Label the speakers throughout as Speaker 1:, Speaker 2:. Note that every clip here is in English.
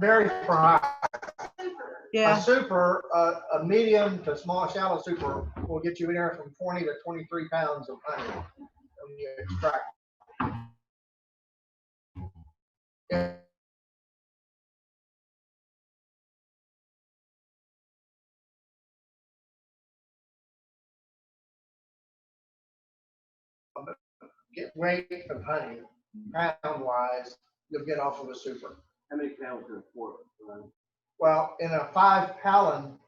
Speaker 1: Very fry.
Speaker 2: Yeah.
Speaker 1: A super, a medium to small shallow super will get you anywhere from 20 to 23 pounds of honey when you extract. Yeah. Get weight of honey, pound wise, you'll get off of a super.
Speaker 3: How many pounds in a quart?
Speaker 1: Well, in a 5 gallon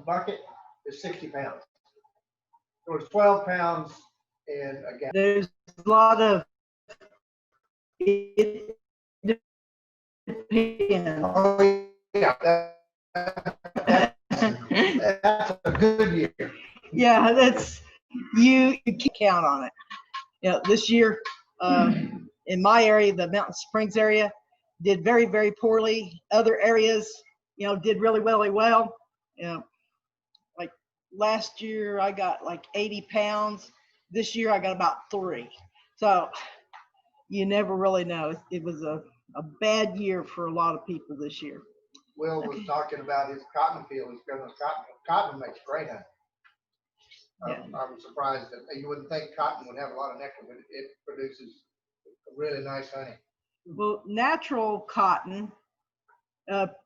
Speaker 1: bucket is 60 pounds. So it's 12 pounds in a gallon.
Speaker 2: There's a lot of it depends.
Speaker 1: Oh, yeah, that's a good year.
Speaker 2: Yeah, that's you can count on it. You know, this year in my area, the Mountain Springs area, did very, very poorly. Other areas, you know, did really, really well. You know, like last year I got like 80 pounds. This year I got about 3. So you never really know. It was a bad year for a lot of people this year.
Speaker 1: Will was talking about his cotton field. He's growing cotton makes great honey.
Speaker 2: Yeah.
Speaker 1: I'm surprised that you wouldn't think cotton would have a lot of nectar, but it produces really nice honey.
Speaker 2: Well, natural cotton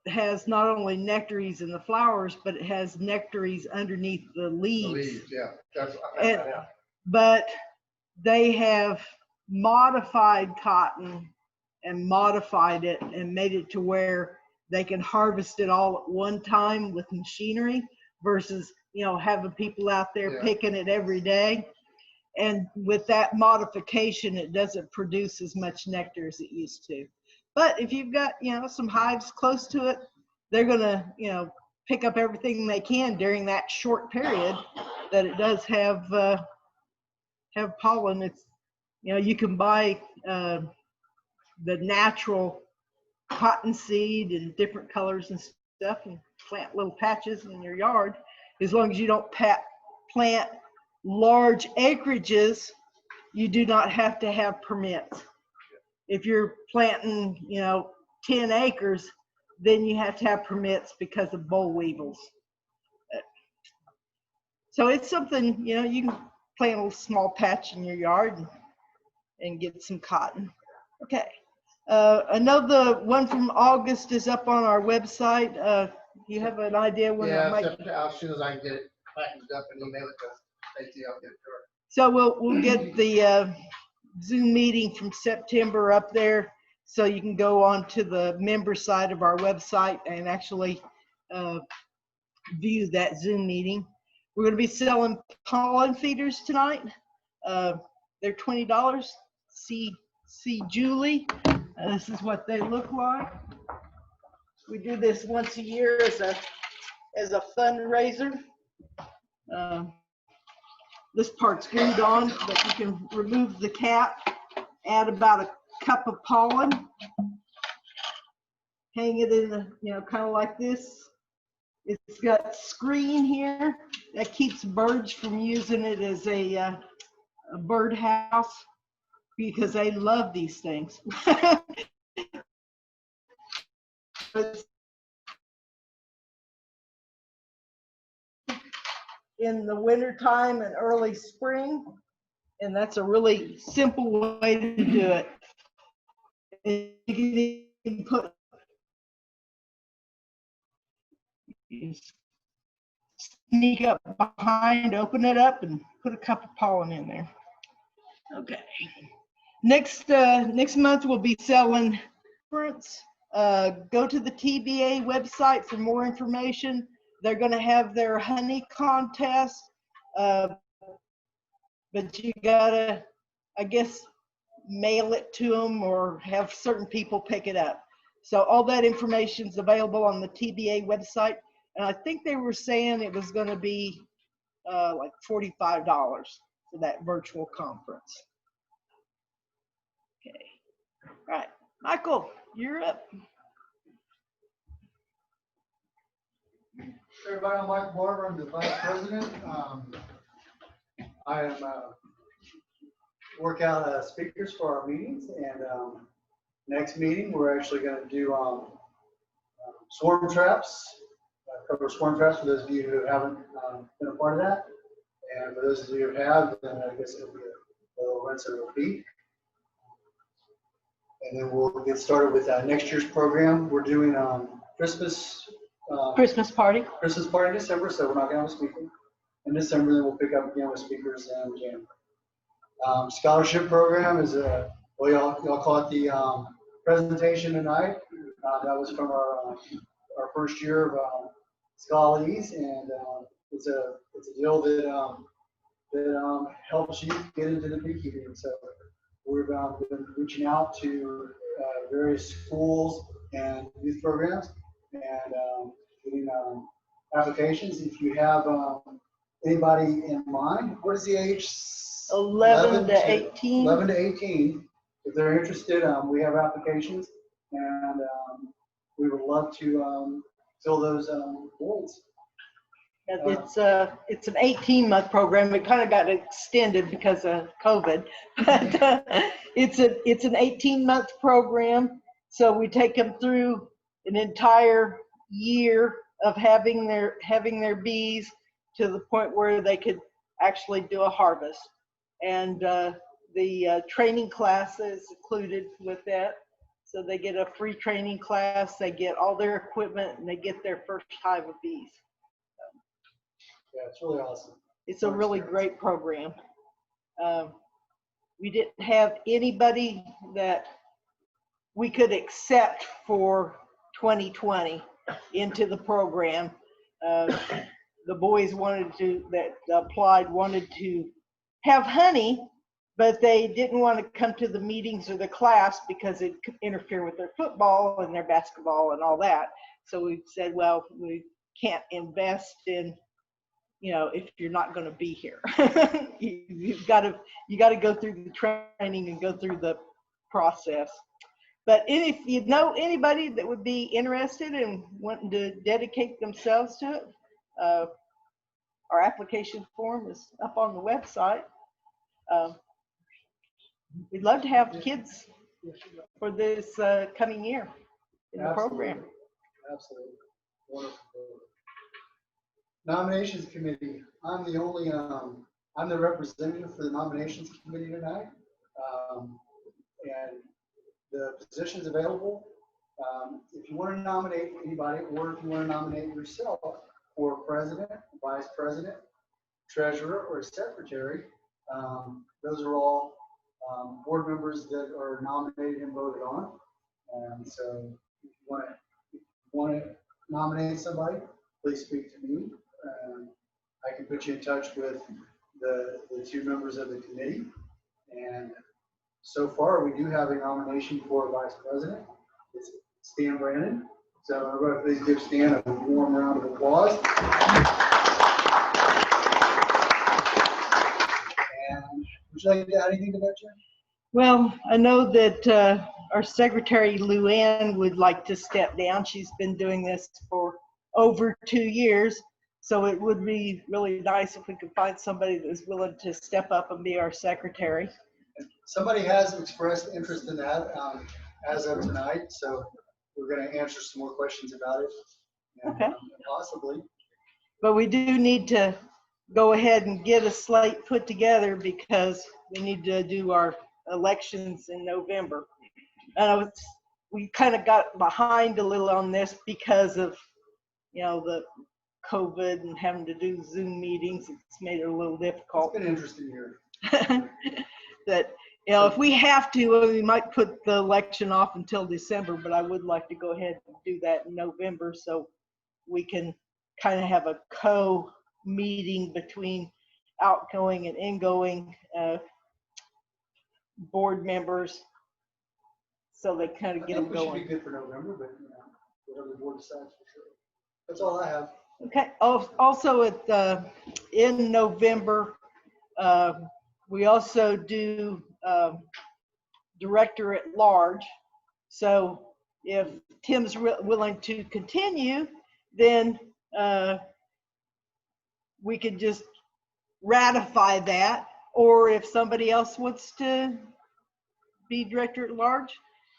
Speaker 2: has not only nectaries in the flowers, but it has nectaries underneath the leaves.
Speaker 1: The leaves, yeah. That's I found that out.
Speaker 2: But they have modified cotton and modified it and made it to where they can harvest it all at one time with machinery versus, you know, having people out there picking it every day. And with that modification, it doesn't produce as much nectar as it used to. But if you've got, you know, some hives close to it, they're going to, you know, pick up everything they can during that short period that it does have pollen. It's, you know, you can buy the natural cotton seed in different colors and stuff and plant little patches in your yard, as long as you don't plant large acreages. You do not have to have permits. If you're planting, you know, 10 acres, then you have to have permits because of boll weevils. So it's something, you know, you can plant a little small patch in your yard and get some cotton. Okay. Another one from August is up on our website. You have an idea when
Speaker 1: Yeah,
Speaker 2: I might?
Speaker 1: as soon as I can get it packaged up and email it to Stacey, I'll get it to her.
Speaker 2: So we'll get the Zoom meeting from September up there, so you can go on to the member side of our website and actually view that Zoom meeting. We're going to be selling pollen feeders tonight. They're $20. See Julie. This is what they look like. We do this once a year as a fundraiser. This part's glued on, but you can remove the cap, add about a cup of pollen, hang it in the, you know, kind of like this. It's got screen here that keeps birds from using it as a bird house, because they love these things. In the winter time and early spring, and that's a really simple way to do it. And you can put, sneak up behind, open it up, and put a cup of pollen in there. Okay. Next month we'll be selling fruits. Go to the TBA website for more information. They're going to have their honey contest, but you gotta, I guess, mail it to them or have certain people pick it up. So all that information is available on the TBA website. And I think they were saying it was going to be like $45 for that virtual conference. Okay, all right, Michael, you're up.
Speaker 3: Everybody, I'm Mike Barber. I'm the vice president. I am work out speakers for our meetings, and next meeting we're actually going to do swarm traps. Cover swarm traps for those of you who haven't been a part of that, and for those of you who have, then I guess it'll be a little rinse and repeat. And then we'll get started with next year's program. We're doing Christmas
Speaker 2: party.
Speaker 3: Christmas party in December, so we're not going to have a speaker. In December, then we'll pick up again with speakers in January. Scholarship program is well, y'all call it the presentation tonight. That was from our first year of scholaries, and it's a deal that helps you get into the beekeeping. So we've been reaching out to various schools and youth programs and getting applications. If you have anybody in mind, what is the age?
Speaker 2: 11 to 18.
Speaker 3: 11 to 18. If they're interested, we have applications, and we would love to fill those voids.
Speaker 2: It's an 18-month program. It kind of got extended because of COVID, but it's an 18-month program. So we take them through an entire year of having their bees to the point where they could actually do a harvest. And the training class is included with that. So they get a free training class, they get all their equipment, and they get their first hive of bees.
Speaker 3: Yeah, it's really awesome.
Speaker 2: It's a really great program. We didn't have anybody that we could accept for 2020 into the program. The boys that applied wanted to have honey, but they didn't want to come to the meetings or the class because it could interfere with their football and their basketball and all that. So we said, well, we can't invest in, if you're not going to be here. you got to go through the training and go through the process. But if you know anybody that would be interested in wanting to dedicate themselves to it, our application form is up on the website. We'd love to have kids for this coming year in the program.
Speaker 3: Absolutely. Wonderful. Nominations committee. I'm the representative for the nominations committee tonight. And the positions available, if you want to nominate anybody, or if you want to nominate yourself for president, vice president, treasurer, or secretary, those are all board members that are nominated and voted on. And so if you want to nominate somebody, please speak to me. I can put you in touch with the two members of the committee. And so far, we do have a nomination for vice president. It's Stan Brandon. So everybody, please give Stan a warm round of applause. And would you like to add anything to that, Jen?
Speaker 2: Well, I know that our secretary, Luann, would like to step down. She's been doing this for over 2 years. So it would be really nice if we could find somebody that's willing to step up and be our secretary.
Speaker 3: Somebody has expressed interest in that as of tonight, so we're going to answer some more questions about it. And,
Speaker 2: okay.
Speaker 3: Possibly.
Speaker 2: But we do need to go ahead and get a slate put together because we need to do our elections in November. We kind of got behind a little on this because of, the COVID and having to do Zoom meetings. It's made it a little difficult.
Speaker 3: It's been an interesting year.
Speaker 2: That, if we have to, we might put the election off until December, but I would like to go ahead and do that in November so we can kind of have a co-meeting between outgoing and ingoing board members so they kind of get them going.
Speaker 3: It should be good for November, but whatever the board decides for sure. That's all I have.
Speaker 2: Okay. Also, in November. We also do director at large. So if Tim's willing to continue, then we could just ratify that. Or if somebody else wants to be director at large,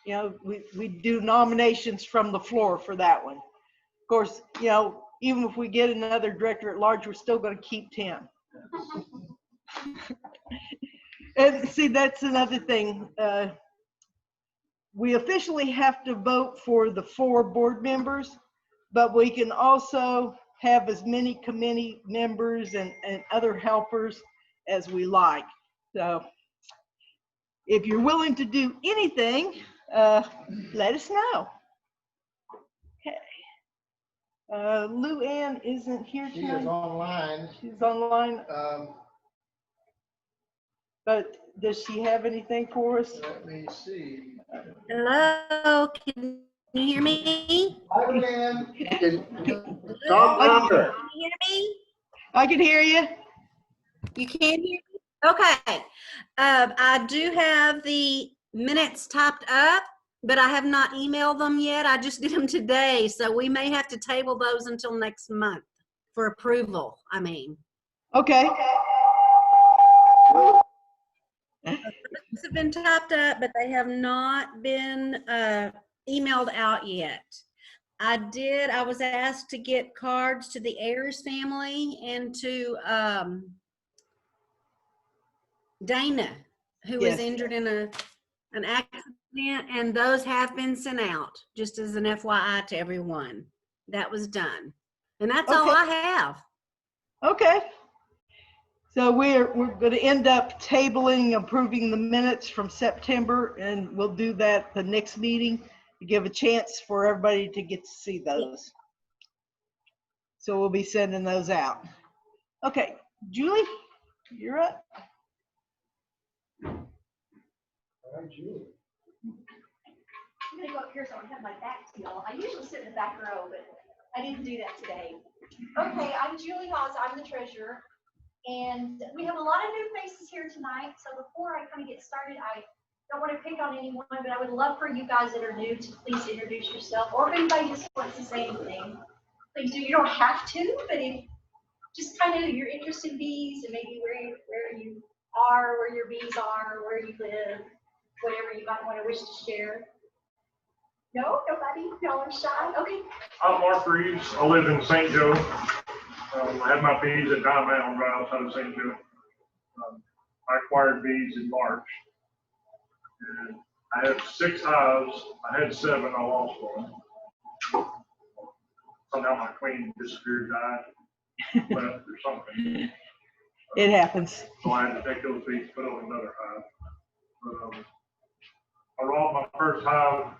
Speaker 2: you know, we do nominations from the floor for that one. Of course, you know, even if we get another director at large, we're still going to keep Tim. And see, that's another thing. We officially have to vote for the 4 board members, but we can also have as many committee members and other helpers as we like. So if you're willing to do anything, let us know. Okay. Lou Ann isn't here
Speaker 1: She
Speaker 2: tonight.
Speaker 1: is online.
Speaker 2: She's online. But does she have anything for us?
Speaker 1: Let me see.
Speaker 4: Hello, can you hear me?
Speaker 1: Hi, Luann.
Speaker 4: Talk
Speaker 2: louder.
Speaker 4: Can you hear me?
Speaker 2: I can hear you.
Speaker 4: You can hear me? Okay. I do have the minutes typed up, but I have not emailed them yet. I just did them today, so we may have to table those until next month for approval, I mean.
Speaker 2: Okay.
Speaker 4: Those have been typed up, but they have not been emailed out yet. I was asked to get cards to the Ayers family and to Dana, who was
Speaker 2: Yes.
Speaker 4: injured in an accident, and those have been sent out, just as an FYI to everyone. That was done. And that's all
Speaker 2: Okay.
Speaker 4: I have.
Speaker 2: Okay. So we're going to end up tabling, approving the minutes from September, and we'll do that the next meeting to give a chance for everybody to get to see those. So we'll be sending those out. Okay, Julie, you're up.
Speaker 3: All right, Julie.
Speaker 5: I'm gonna go up here so I don't have my back to y'all. I usually sit in the back row, but I didn't do that today. Okay, I'm Julie Hawes, I'm the treasurer. And we have a lot of new faces here tonight. So before I kind of get started, I don't want to pick on anyone, but I would love for you guys that are new to please introduce yourself. Or if anybody just wants to say anything, please do. You don't have to, but if just kind of your interest in bees and maybe where you are, where your bees are, where you live, whatever you might want to wish to share. No, nobody, y'all are shy. Okay.
Speaker 6: I'm Mark Reeves. I live in St. Joe. I had my bees at Diamond Mountain right outside of St. Joe. I acquired bees in March. And I have 6 hives. I had 7. I lost one. Somehow my queen disappeared, died, left or something.
Speaker 2: It happens.
Speaker 6: So I had to take those bees, put on another hive. But, I robbed my first hive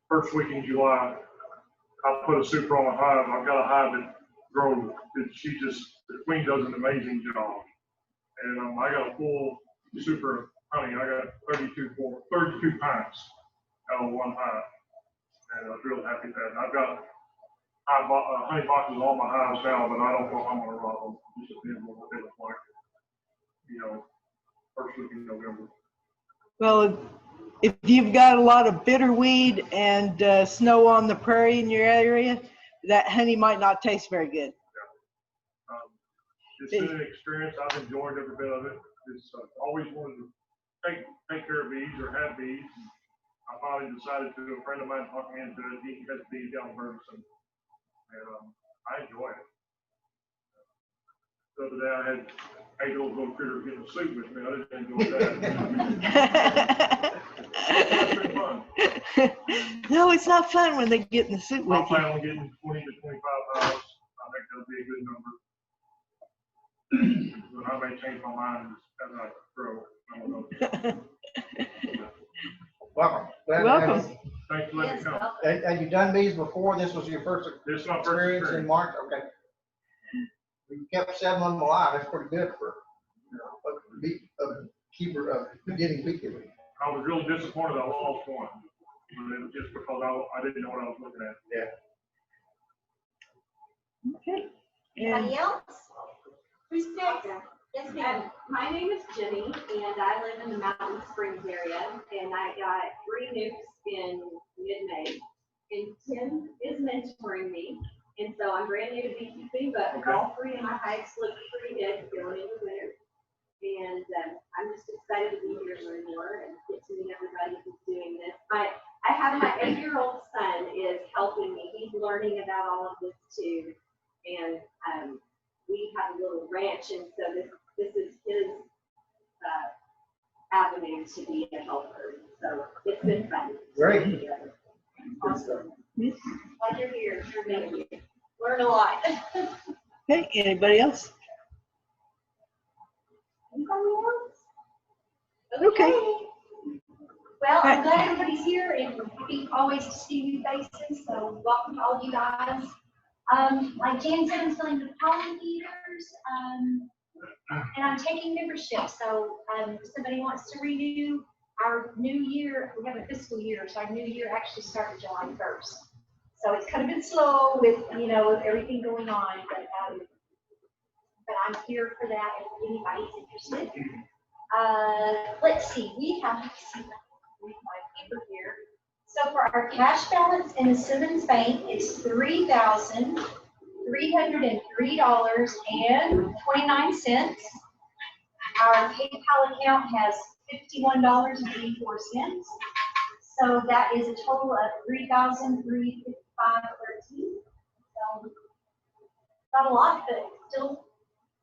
Speaker 6: first week in July. I put a super on a hive. I've got a hive that grows. The queen does an amazing job. And I got a full super honey. I got 32 pints out of one hive. And I was real happy with that. I've got honey boxes in all my hives now, but I don't know if I'm going to rob them. It just depends on what they look like, first week in November.
Speaker 2: Well, if you've got a lot of bitterweed and snow on the prairie in your area, that honey might not taste very good.
Speaker 6: It's been an experience. I've enjoyed every bit of it. It's always wanted to take care of bees or have bees. I finally decided to. A friend of mine talked me into it. He has bees down in Ferguson, and I enjoy it. The other day I had 8 little critters getting a suit with me. I didn't enjoy that. It's been fun.
Speaker 2: No, it's not fun when they get in the suit
Speaker 6: I
Speaker 2: with you.
Speaker 6: plan on getting 20 to 25 hours. I think that'll be a good number. But I may change my mind as I grow. I don't know.
Speaker 1: Welcome. Glad to have
Speaker 2: Welcome.
Speaker 1: you.
Speaker 6: Thanks for letting me come.
Speaker 1: Have you done bees before? This was your first
Speaker 6: This is my first
Speaker 1: experience in
Speaker 6: experience.
Speaker 1: March? Okay. You kept 7 of them alive. That's pretty good for a beginning beekeeper.
Speaker 6: I was really disappointed I lost one. But it was just because I didn't know what I was looking at.
Speaker 1: Yeah.
Speaker 2: Okay.
Speaker 5: Anybody else? Who's next? Yes, ma'am.
Speaker 7: My name is Jenny, and I live in the Mountain Springs area, and I got 3 nukes in mid-May. And Tim is mentoring me, and so I'm brand new to beekeeping, but all 3 of my hives look pretty good going into winter. And I'm just excited to be here to learn more and get to meet everybody who's doing this. But I have my 8-year-old son is helping me. He's learning about all of this too. And we have a little ranch, and so this is his avenue to be a helper. So it's been fun.
Speaker 1: Great.
Speaker 7: Awesome. Glad you're here. Thank you.
Speaker 5: Learn a lot.
Speaker 2: Okay, anybody else?
Speaker 5: Anybody else?
Speaker 2: Okay.
Speaker 5: Well, I'm glad everybody's here and happy always to see new faces. So welcome to all you guys. Like Jan said, I'm selling the pollen feeders, and I'm taking membership. So if somebody wants to renew our new year, we have a fiscal year, so our new year actually started July 1st. So it's kind of been slow with, with everything going on, but I'm here for that if anybody's interested. Let's see, we have my paper here. So for our cash balance in the Simmons Bank, it's $3,303.29. Our PayPal account has $51.84. So that is a total of $3,355.13. So not a lot, but still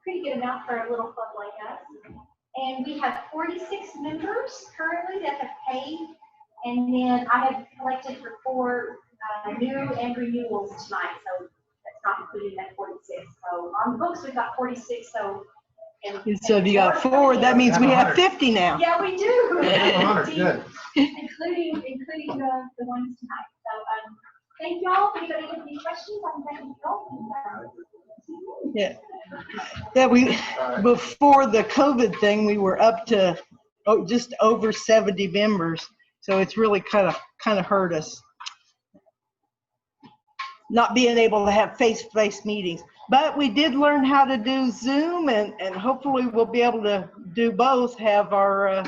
Speaker 5: pretty good amount for a little club like us. And we have 46 members currently that have paid. And then I have collected for 4 new and renewals tonight. So that's not including that 46. So on the books, we've got 46. So
Speaker 2: So if you got 4, that means we have 50 now.
Speaker 5: yeah, we do.
Speaker 1: Good.
Speaker 5: including the ones tonight. So thank y'all. If anybody has any questions, I'm happy to help.
Speaker 2: Yeah. Before the COVID thing, we were up to just over 70 members. So it's really kind of hurt us not being able to have face-to-face meetings. But we did learn how to do Zoom, and hopefully we'll be able to do both, have our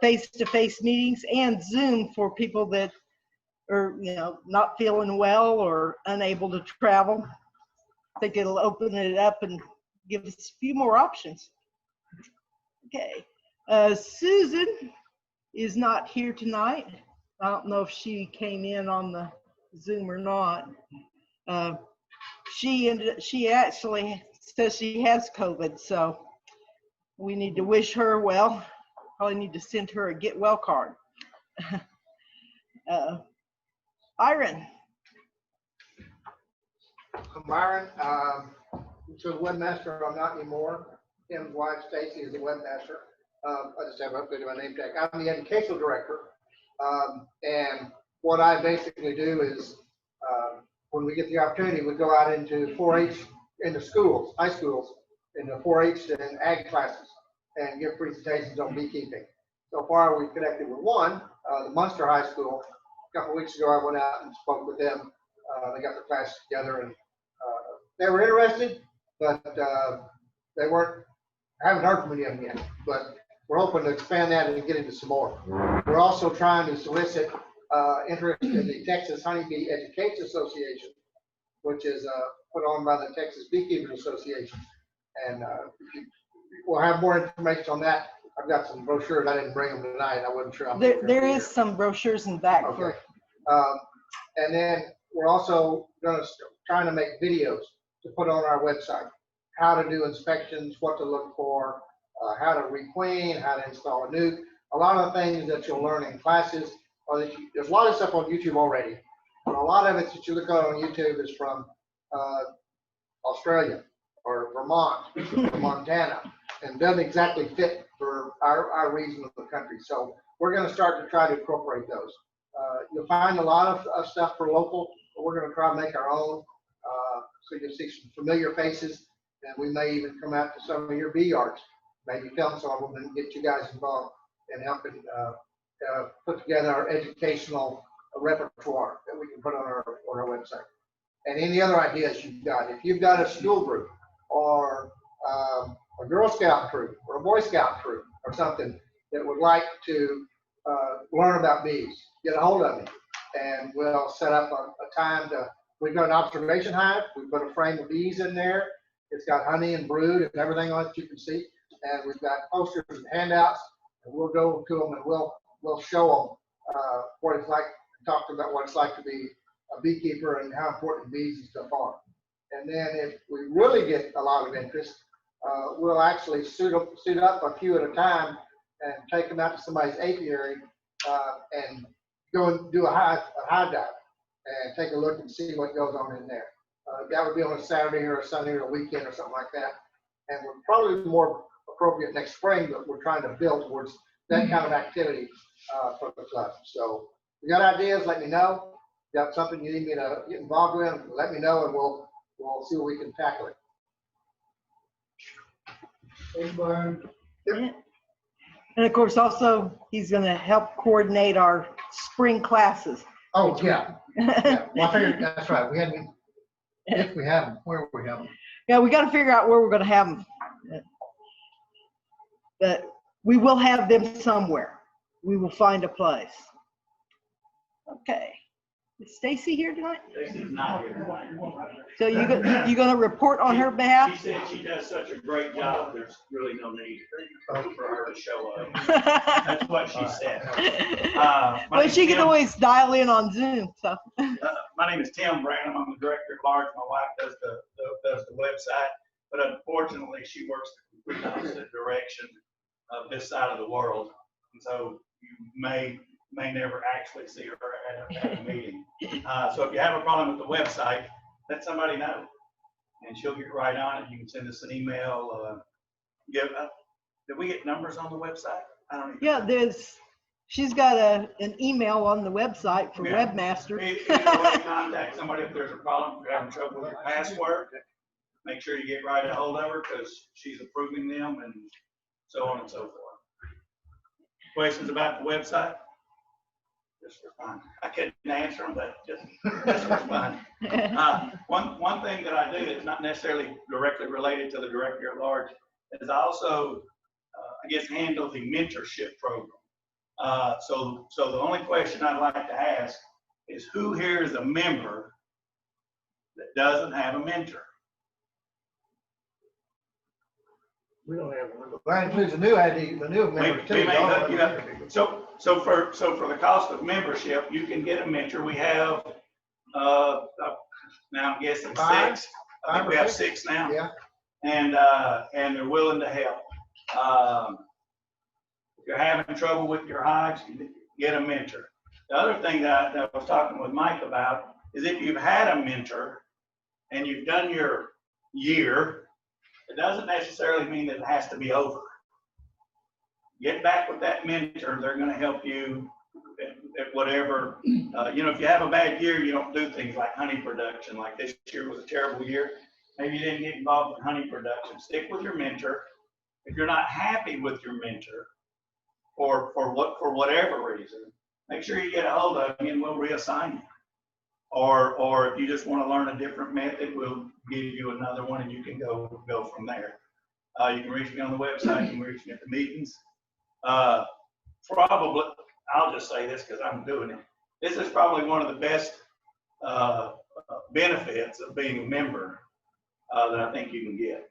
Speaker 2: face-to-face meetings and Zoom for people that are, not feeling well or unable to travel. I think it'll open it up and give us a few more options. Okay. Susan is not here tonight. I don't know if she came in on the Zoom or not. She actually says she has COVID, so we need to wish her well. Probably need to send her a get well card. Byron.
Speaker 1: I'm Byron. So the webmaster, I'm not anymore. Tim's wife, Stacy, is the webmaster. I just have updated my name tag. I'm the educational director. And what I basically do is, when we get the opportunity, we go out into 4-H, into schools, high schools, into 4-H and ag classes, and give presentations on beekeeping. So far, we've connected with one, the Munster High School. A couple weeks ago, I went out and spoke with them. They got their classes together, and they were interested, but they weren't. I haven't heard from any of them yet, but we're hoping to expand that and get into some more. We're also trying to solicit interest in the Texas Honeybee Education Association, which is put on by the Texas Beekeepers Association. And we'll have more information on that. I've got some brochures. I didn't bring them tonight. I wasn't sure.
Speaker 2: There is some brochures in the back.
Speaker 1: Okay. And then we're also trying to make videos to put on our website. How to do inspections, what to look for, how to requeen, how to install a nuke. A lot of things that you'll learn in classes. Or there's a lot of stuff on YouTube already, but a lot of it that you look at on YouTube is from Australia or Vermont or Montana, and doesn't exactly fit for our region of the country. So we're going to start to try to incorporate those. You'll find a lot of stuff for local, but we're going to try to make our own. So you'll see some familiar faces, and we may even come out to some of your bee yards, maybe film some of them and get you guys involved in helping put together our educational repertoire that we can put on our website. and any other ideas you've got. If you've got a school group or a Girl Scout troop or a Boy Scout troop or something that would like to learn about bees, get a hold of me, and we'll set up a time to. We've got an observation hive. We put a frame of bees in there. It's got honey and brood and everything on it you can see. And we've got posters and handouts, and we'll go to them and we'll show them what it's like, talk about what it's like to be a beekeeper and how important bees and stuff are. And then if we really get a lot of interest, we'll actually suit up a few at a time and take them out to somebody's apiary and go and do a hive dive and take a look and see what goes on in there. That would be on a Saturday or a Sunday or a weekend or something like that. And we're probably more appropriate next spring, but we're trying to build towards that kind of activity for the club. So if you got ideas, let me know. If you got something you need me to get involved with, let me know, and we'll see what we can tackle it.
Speaker 3: Thanks, Byron.
Speaker 2: And of course, also, he's gonna help coordinate our spring classes.
Speaker 1: Oh, yeah. Yeah. Well, I figured that's right. We had, if we have them, where we have them.
Speaker 2: Yeah, we gotta figure out where we're gonna have them. But we will have them somewhere. We will find a place. Okay. Is Stacy here tonight?
Speaker 8: Stacy's not here tonight.
Speaker 2: So you gonna report on her behalf?
Speaker 8: She said she does such a great job, there's really no need for her to show up. That's what she said.
Speaker 2: But she can always dial in on Zoom, so.
Speaker 8: My name is Tim Branham. I'm the director at large. My wife does the website, but unfortunately, she works the complete opposite direction of this side of the world. And so you may never actually see her at a meeting. So if you have a problem with the website, let somebody know, and she'll get right on it. You can send us an email. Did we get numbers on the website? I don't even
Speaker 2: Yeah, she's got an email on the website for
Speaker 8: Yeah.
Speaker 2: Webmaster.
Speaker 8: Either way, contact somebody if there's a problem, if you're having trouble with your password. Make sure you get right a hold of her because she's approving them and so on and so forth. Questions about the website? Just for fun. I couldn't answer them, but just for fun. One thing that I do that's not necessarily directly related to the director at large is I also, I guess, handle the mentorship program. So the only question I'd like to ask is who here is a member that doesn't have a mentor?
Speaker 1: We don't have one. That includes the new members too.
Speaker 8: We may hook you up. So for the cost of membership, you can get a mentor. We have, now I'm guessing
Speaker 1: Five?
Speaker 8: six. I think we have six now.
Speaker 1: Yeah.
Speaker 8: And they're willing to help. If you're having trouble with your hives, get a mentor. The other thing that I was talking with Mike about is if you've had a mentor and you've done your year, it doesn't necessarily mean that it has to be over. Get back with that mentor. They're going to help you at whatever, if you have a bad year, you don't do things like honey production. Like this year was a terrible year. Maybe you didn't get involved in honey production. Stick with your mentor. If you're not happy with your mentor, or for whatever reason, make sure you get a hold of me and we'll reassign you. Or if you just want to learn a different method, we'll give you another one and you can go from there. You can reach me on the website, you can reach me at the meetings. Probably, I'll just say this because I'm doing it. This is probably one of the best benefits of being a member that I think you can get.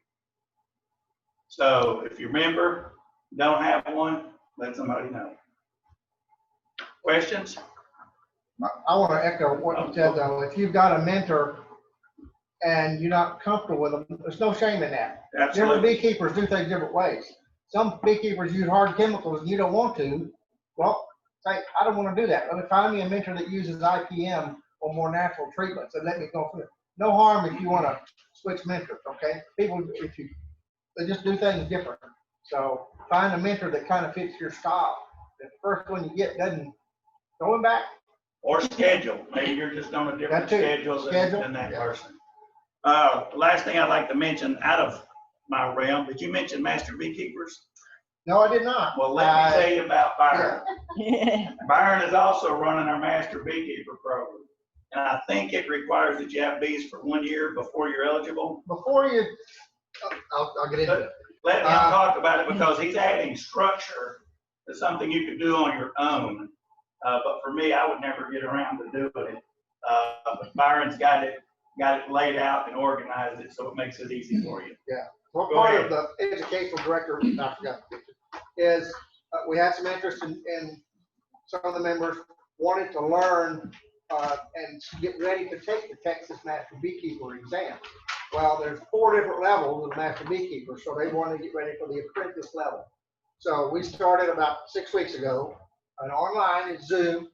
Speaker 8: So if you're a member, don't have one, let somebody know. Questions?
Speaker 1: I want to echo what you said though. If you've got a mentor and you're not comfortable with them, there's no shame in that. Different
Speaker 8: Absolutely.
Speaker 1: beekeepers do things different ways. Some beekeepers use hard chemicals and you don't want to. Well, say, I don't want to do that. Let me find me a mentor that uses IPM or more natural treatments and let me go through it. No harm if you want to switch mentors, okay? People, they just do things different. So find a mentor that kind of fits your style. The first one you get doesn't, throw him back.
Speaker 8: Or schedule. Maybe you're just on a different
Speaker 1: That too.
Speaker 8: schedule
Speaker 1: Schedule.
Speaker 8: than that
Speaker 1: Yeah.
Speaker 8: person. Last thing I'd like to mention out of my realm, did you mention master beekeepers?
Speaker 1: No, I did not.
Speaker 8: Well, let me tell you about Byron.
Speaker 2: Yeah.
Speaker 8: Byron is also running our master beekeeper program. And I think it requires that you have bees for 1 year before you're eligible.
Speaker 1: Before you, I'll get into it.
Speaker 8: Let him talk about it because he's adding structure to something you could do on your own. But for me, I would never get around to doing it. But Byron's got it laid out and organized it, so it makes it easy for you.
Speaker 1: Yeah. Well,
Speaker 8: Go
Speaker 1: part
Speaker 8: ahead.
Speaker 1: of the educational director, I forgot, is we had some interest in some of the members wanted to learn and get ready to take the Texas Master Beekeeper exam. Well, there's 4 different levels of Master Beekeeper, so they want to get ready for the apprentice level. So we started about 6 weeks ago, and online at Zoom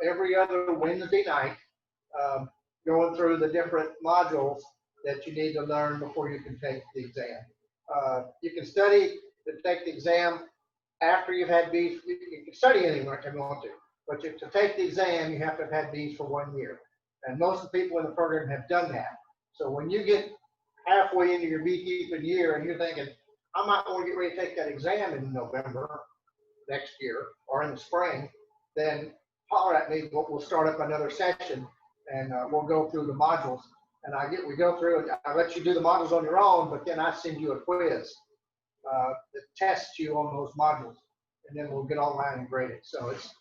Speaker 1: every other Wednesday night, going through the different modules that you need to learn before you can take the exam. You can study to take the exam after you've had bees. You can study anywhere if you want to, but to take the exam, you have to have had bees for 1 year. And most of the people in the program have done that. So when you get halfway into your beekeeping year and you're thinking, I might want to get ready to take that exam in November next year or in the spring, then holler at me. We'll start up another session and we'll go through the modules. And we go through and I let you do the modules on your own, but then I send you a quiz that tests you on those modules, and then we'll get online and grade it. So it's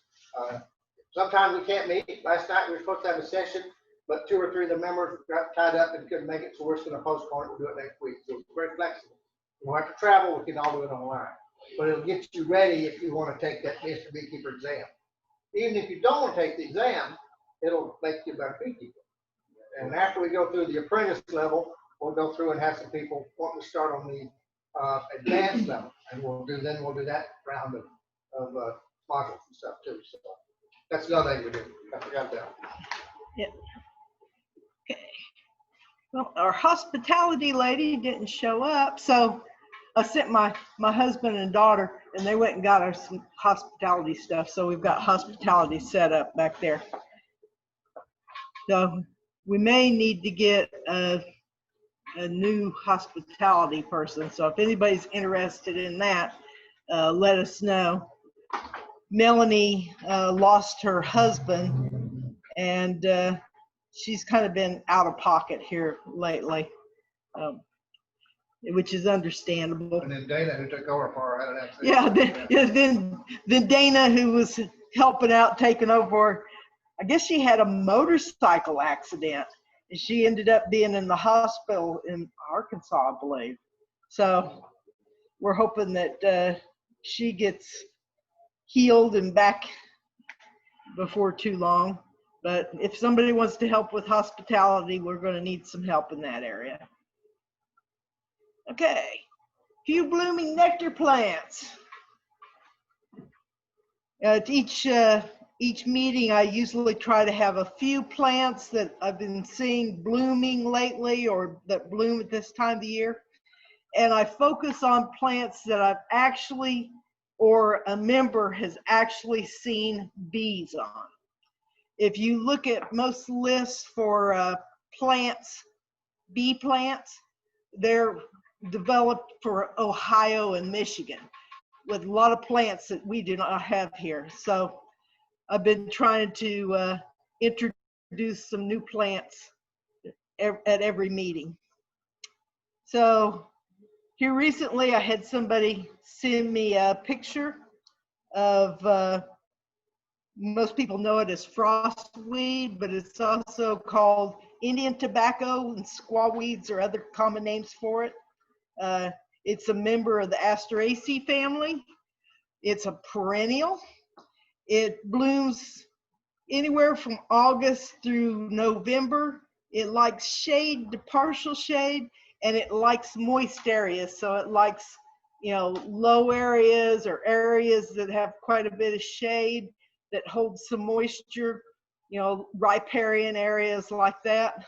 Speaker 1: sometimes we can't meet. Last night we were supposed to have a session, but 2 or 3 of the members got tied up and couldn't make it, so we're just going to postpone it. We'll do it next week. So it's very flexible. You don't have to travel. We can all do it online, but it'll get you ready if you want to take that Mr. Beekeeper exam. Even if you don't want to take the exam, it'll make you a better beekeeper. And after we go through the apprentice level, we'll go through and have some people want to start on the advanced level, and we'll do that round of modules and stuff too. So that's another thing we do. I forgot that.
Speaker 2: Yeah. Okay. Well, our hospitality lady didn't show up, so I sent my husband and daughter, and they went and got us some hospitality stuff. So we've got hospitality set up back there. So we may need to get a new hospitality person. So if anybody's interested in that, let us know. Melanie lost her husband, and she's kind of been out of pocket here lately, which is understandable.
Speaker 1: And then Dana, who took over for her, had an accident.
Speaker 2: Yeah, then Dana, who was helping out, taking over, I guess she had a motorcycle accident, and she ended up being in the hospital in Arkansas, I believe. So we're hoping that she gets healed and back before too long. But if somebody wants to help with hospitality, we're going to need some help in that area. Okay, few blooming nectar plants. At each meeting, I usually try to have a few plants that I've been seeing blooming lately or that bloom at this time of the year. And I focus on plants that I've actually, or a member has actually seen bees on. If you look at most lists for plants, bee plants, they're developed for Ohio and Michigan with a lot of plants that we do not have here. So I've been trying to introduce some new plants at every meeting. So here recently I had somebody send me a picture of, most people know it as frostweed, but it's also called Indian tobacco, and squawweeds or other common names for it. It's a member of the Asteraceae family. It's a perennial. It blooms anywhere from August through November. It likes shade to partial shade, and it likes moist areas. So it likes, low areas or areas that have quite a bit of shade that hold some moisture, riparian areas like that.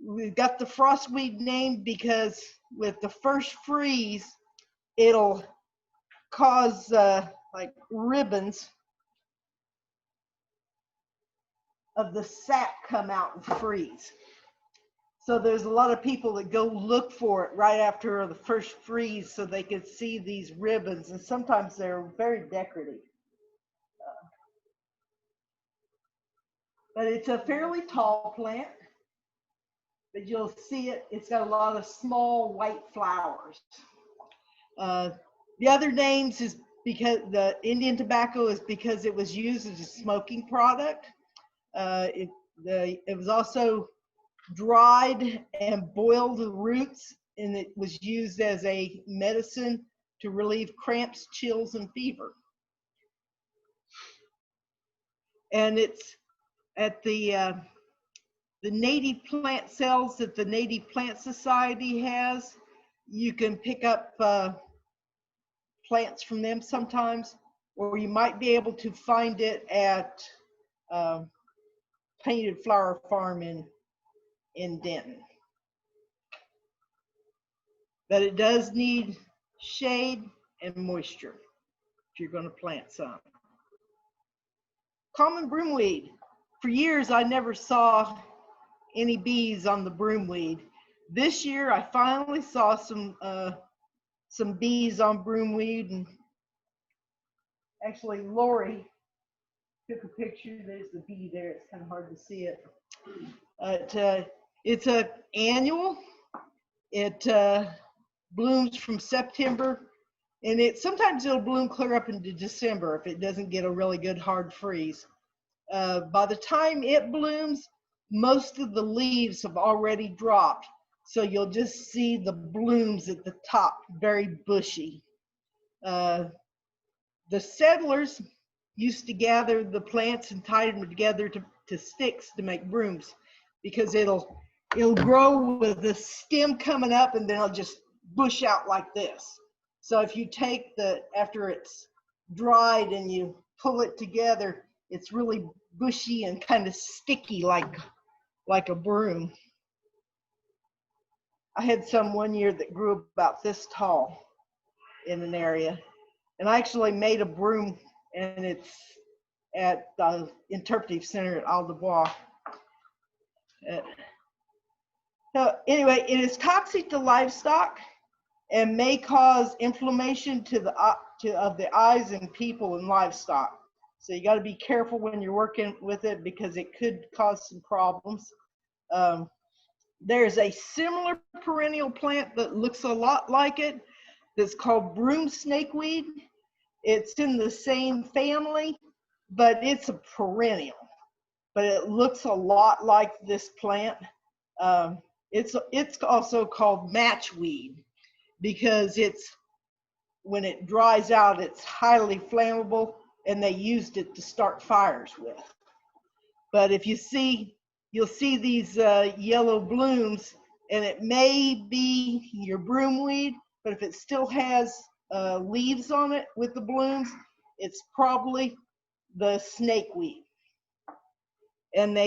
Speaker 2: We've got the frostweed name because with the first freeze, it'll cause like ribbons of the sap come out and freeze. So there's a lot of people that go look for it right after the first freeze so they can see these ribbons, and sometimes they're very decorative. but it's a fairly tall plant. But you'll see it, it's got a lot of small white flowers. The other names is because the Indian tobacco is because it was used as a smoking product. It was also dried and boiled the roots, and it was used as a medicine to relieve cramps, chills, and fever. And it's at the native plant sales that the Native Plant Society has. You can pick up plants from them sometimes, or you might be able to find it at Painted Flower Farm in Denton. But it does need shade and moisture if you're going to plant some. Common broomweed. For years, I never saw any bees on the broomweed. This year, I finally saw some bees on broomweed, and actually Lori took a picture. There's the bee there. It's kind of hard to see it. It's an annual. It blooms from September, and sometimes it'll bloom clear up into December if it doesn't get a really good hard freeze. By the time it blooms, most of the leaves have already dropped, so you'll just see the blooms at the top, very bushy. The settlers used to gather the plants and tie them together to sticks to make brooms, because it'll grow with the stem coming up, and then it'll just bush out like this. So if you take after it's dried and you pull it together, it's really bushy and kind of sticky like a broom. I had some one year that grew about this tall in an area, and I actually made a broom, and it's at the Interpretive Center at Al Dubois. So anyway, it is toxic to livestock and may cause inflammation of the eyes in people and livestock. So you got to be careful when you're working with it, because it could cause some problems. There's a similar perennial plant that looks a lot like it that's called broom snakeweed. It's in the same family, but it's a perennial. But it looks a lot like this plant. It's also called matchweed, because when it dries out, it's highly flammable, and they used it to start fires with. But if you'll see these yellow blooms, and it may be your broomweed, but if it still has leaves on it with the blooms, it's probably the snakeweed. And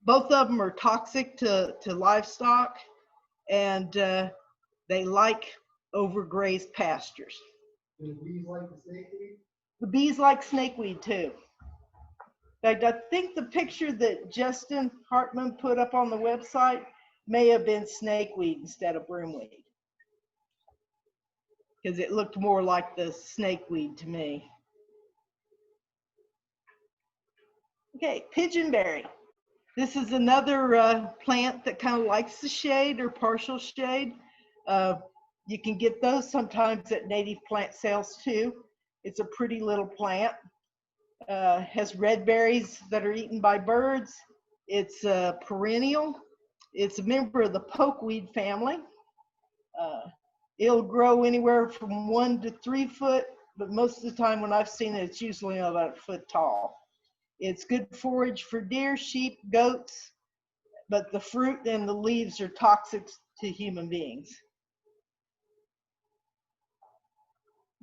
Speaker 2: both of them are toxic to livestock, and they like overgrazed pastures.
Speaker 3: Do the bees like the snakeweed?
Speaker 2: The bees like snakeweed too. In fact, I think the picture that Justin Hartman put up on the website may have been snakeweed instead of broomweed, because it looked more like the snakeweed to me. Okay, pigeonberry. This is another plant that kind of likes the shade or partial shade. You can get those sometimes at native plant sales too. It's a pretty little plant. Has red berries that are eaten by birds. It's a perennial. It's a member of the pokeweed family. It'll grow anywhere from 1 to 3 foot, but most of the time when I've seen it, it's usually about a foot tall. It's good forage for deer, sheep, goats, but the fruit and the leaves are toxic to human beings.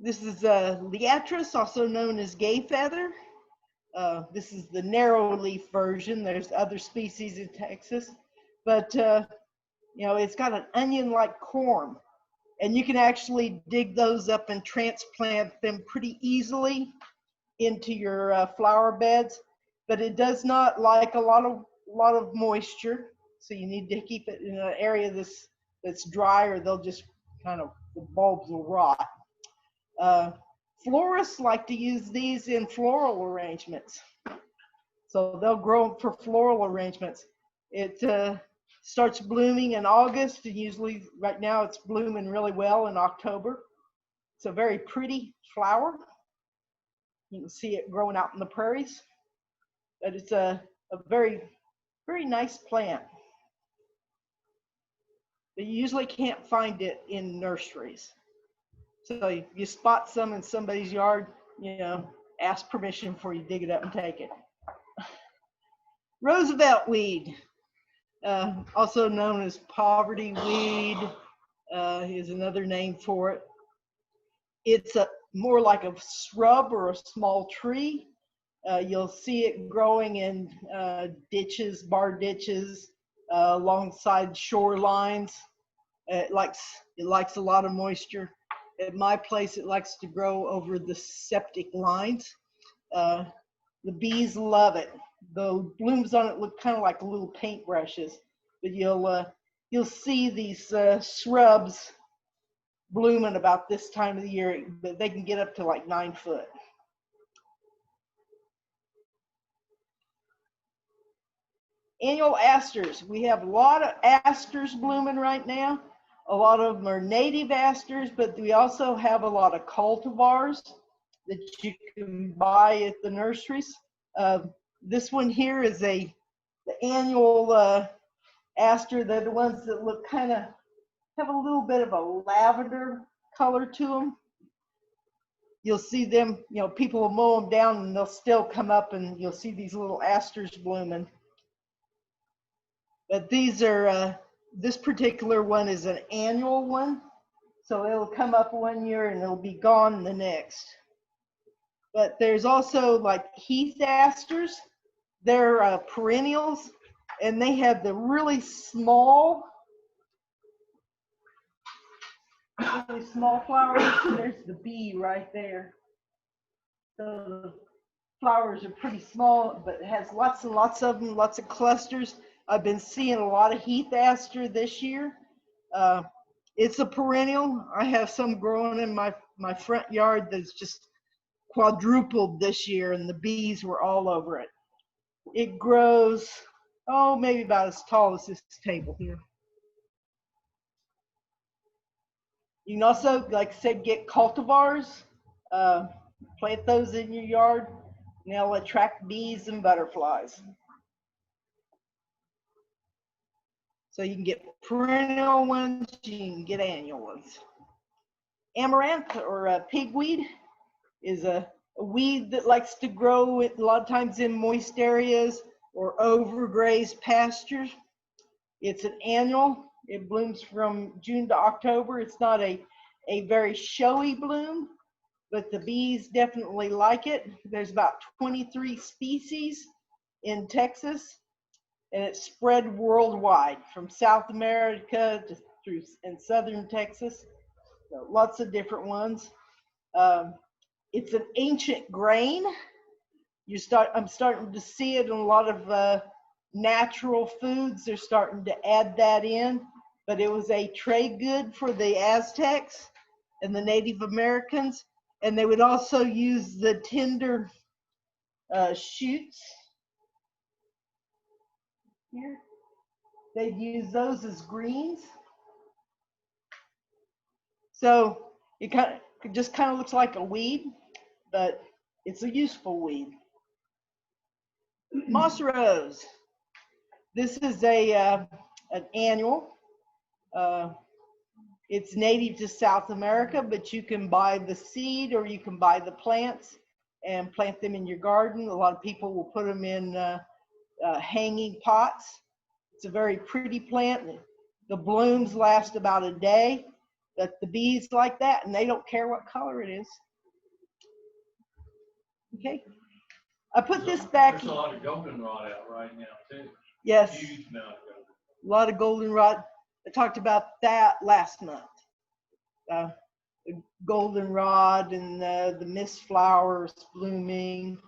Speaker 2: This is Liatris, also known as gay feather. This is the narrow leaf version. There's other species in Texas, but it's got an onion-like corm, and you can actually dig those up and transplant them pretty easily into your flower beds. But it does not like a lot of moisture, so you need to keep it in an area that's dry, or they'll just the bulbs will rot. Florists like to use these in floral arrangements. So they'll grow for floral arrangements. It starts blooming in August, and usually right now it's blooming really well in October. It's a very pretty flower. You can see it growing out in the prairies, but it's a very, very nice plant. But you usually can't find it in nurseries. So you spot some in somebody's yard, you know, ask permission before you dig it up and take it. Roosevelt weed, also known as poverty weed, is another name for it. It's more like a shrub or a small tree. You'll see it growing in ditches, bar ditches, alongside shorelines. It likes a lot of moisture. At my place, it likes to grow over the septic lines. The bees love it. The blooms on it look kind of like little paintbrushes, but you'll see these shrubs blooming about this time of the year, but they can get up to like 9 foot. Annual asters. We have a lot of asters blooming right now. A lot of them are native asters, but we also have a lot of cultivars that you can buy at the nurseries. This one here is the annual aster. They're the ones that look kind of, have a little bit of a lavender color to them. You'll see them, you know, people will mow them down and they'll still come up, and you'll see these little asters blooming. But these are, this particular one is an annual one. So it'll come up one year and it'll be gone the next. But there's also like heath asters. They're perennials, and they have the really small flowers. There's the bee right there. So the flowers are pretty small, but it has lots and lots of them, lots of clusters. I've been seeing a lot of heath aster this year. It's a perennial. I have some growing in my front yard that's just quadrupled this year, and the bees were all over it. It grows, oh, maybe about as tall as this table here. You can also, like I said, get cultivars, plant those in your yard, and they'll attract bees and butterflies. So you can get perennial ones, you can get annual ones. Amaranth, or pigweed, is a weed that likes to grow a lot of times in moist areas or overgrazed pastures. It's an annual. It blooms from June to October. It's not a very showy bloom, but the bees definitely like it. There's about 23 species in Texas, and it's spread worldwide from South America to through in southern Texas. So lots of different ones. It's an ancient grain. I'm starting to see it in a lot of natural foods. They're starting to add that in, but it was a trade good for the Aztecs and the Native Americans, and they would also use the tender shoots here. They'd use those as greens. So it just kind of looks like a weed, but it's a useful weed. Moss rose. This is an annual. It's native to South America, but you can buy the seed or you can buy the plants and plant them in your garden. A lot of people will put them in hanging pots. It's a very pretty plant. The blooms last about a day, but the bees like that, and they don't care what color it is. Okay. I put this back.
Speaker 9: There's a lot of goldenrod out right now too.
Speaker 2: Yes.
Speaker 9: Huge amount of goldenrod.
Speaker 2: A lot of goldenrod. I talked about that last month. The goldenrod and the mist flowers blooming.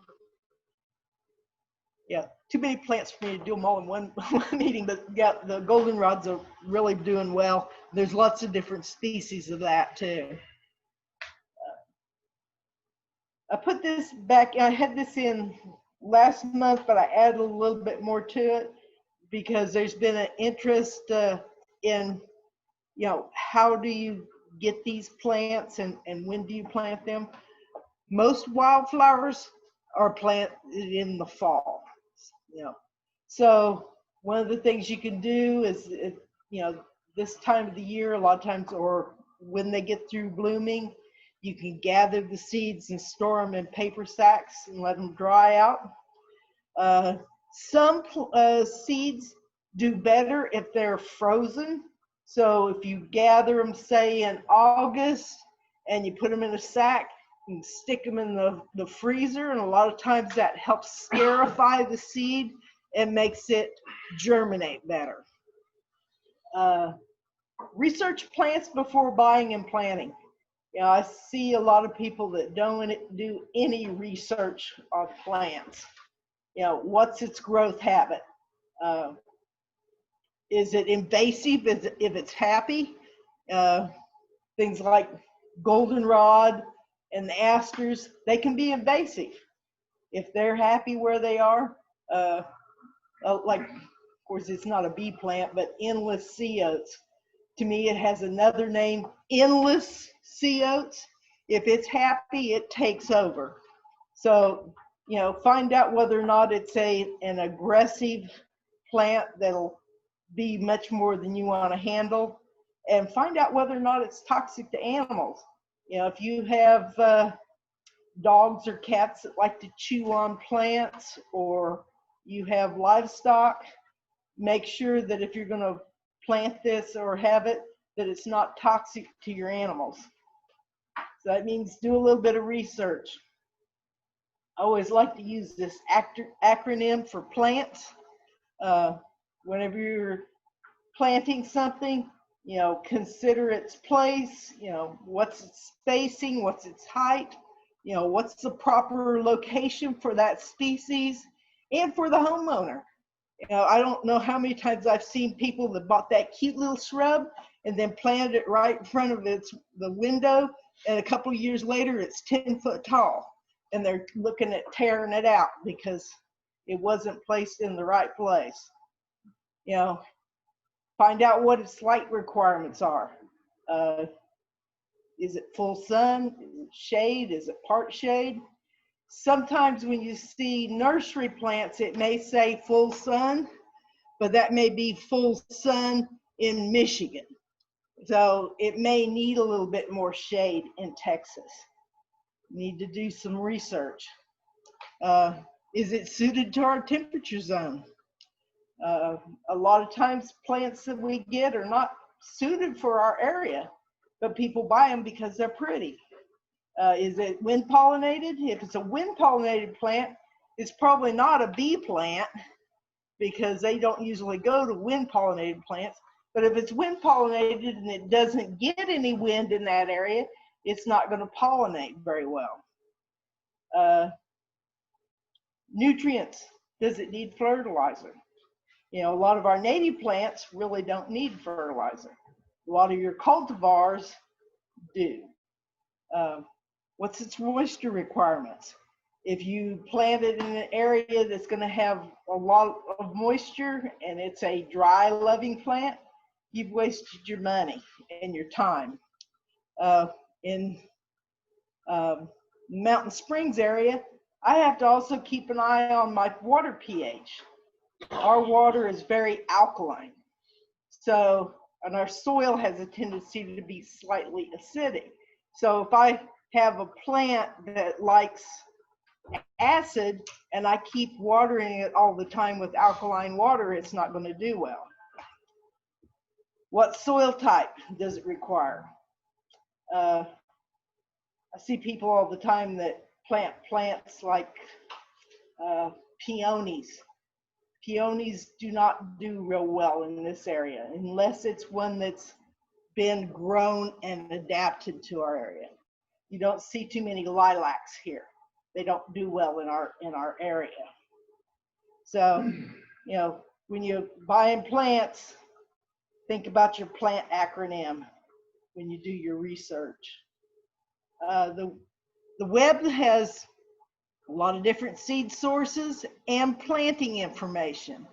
Speaker 2: Yeah, too many plants for me to do them all in one meeting, but yeah, the goldenrods are really doing well. There's lots of different species of that too. I put this back, I had this in last month, but I added a little bit more to it because there's been an interest in, how do you get these plants and when do you plant them? Most wildflowers are planted in the fall, So one of the things you can do is, this time of the year, a lot of times, or when they get through blooming, you can gather the seeds and store them in paper sacks and let them dry out. Some seeds do better if they're frozen. So if you gather them, say in August, and you put them in a sack and stick them in the freezer, and a lot of times that helps scarify the seed and makes it germinate better. Research plants before buying and planting. I see a lot of people that don't do any research on plants. What's its growth habit? Is it invasive if it's happy? Things like goldenrod and the asters, they can be invasive. If they're happy where they are, like, of course, it's not a bee plant, but endless sea oats. To me, it has another name, endless sea oats. If it's happy, it takes over. So, find out whether or not it's an aggressive plant that'll be much more than you want to handle, and find out whether or not it's toxic to animals. If you have dogs or cats that like to chew on plants, or you have livestock, make sure that if you're going to plant this or have it, that it's not toxic to your animals. So that means do a little bit of research. I always like to use this acronym for plants. Whenever you're planting something, consider its place, what's its spacing, what's its height, what's the proper location for that species and for the homeowner. I don't know how many times I've seen people that bought that cute little shrub and then planted it right in front of the window, and a couple of years later it's 10 foot tall, and they're looking at tearing it out because it wasn't placed in the right place. Find out what its light requirements are. Is it full sun? Is it shade? Is it part shade? Sometimes when you see nursery plants, it may say full sun, but that may be full sun in Michigan. So it may need a little bit more shade in Texas. Need to do some research. Is it suited to our temperature zone? A lot of times plants that we get are not suited for our area, but people buy them because they're pretty. Is it wind pollinated? If it's a wind pollinated plant, it's probably not a bee plant because they don't usually go to wind pollinated plants. But if it's wind pollinated and it doesn't get any wind in that area, it's not going to pollinate very well. Nutrients. Does it need fertilizer? A lot of our native plants really don't need fertilizer. A lot of your cultivars do. What's its moisture requirements? If you plant it in an area that's going to have a lot of moisture and it's a dry loving plant, you've wasted your money and your time. In Mountain Springs area, I have to also keep an eye on my water pH. Our water is very alkaline. So, and our soil has a tendency to be slightly acidic. So if I have a plant that likes acid and I keep watering it all the time with alkaline water, it's not going to do well. What soil type does it require? I see people all the time that plant plants like peonies. Peonies do not do real well in this area unless it's one that's been grown and adapted to our area. You don't see too many lilacs here. They don't do well in our area. So, when you're buying plants, think about your plant acronym when you do your research. The web has a lot of different seed sources, and planting information.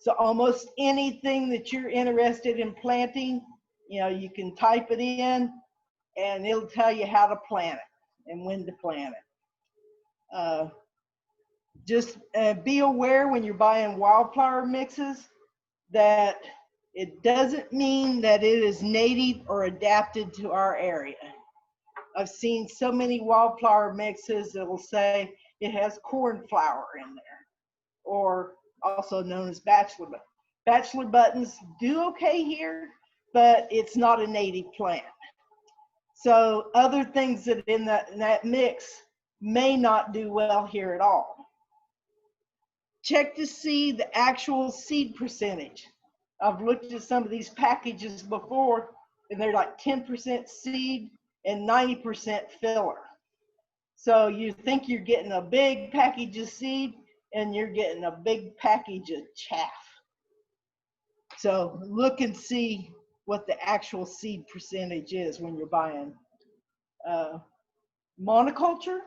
Speaker 2: So almost anything that you're interested in planting, you can type it in and it'll tell you how to plant it and when to plant it. Just be aware when you're buying wildflower mixes that it doesn't mean that it is native or adapted to our area. I've seen so many wildflower mixes that will say it has corn flower in there, or also known as bachelor buttons. Bachelor buttons do okay here, but it's not a native plant. So other things that in that mix may not do well here at all. Check to see the actual seed percentage. I've looked at some of these packages before, and they're like 10% seed and 90% filler. So you think you're getting a big package of seed, and you're getting a big package of chaff. So look and see what the actual seed percentage is when you're buying. Monoculture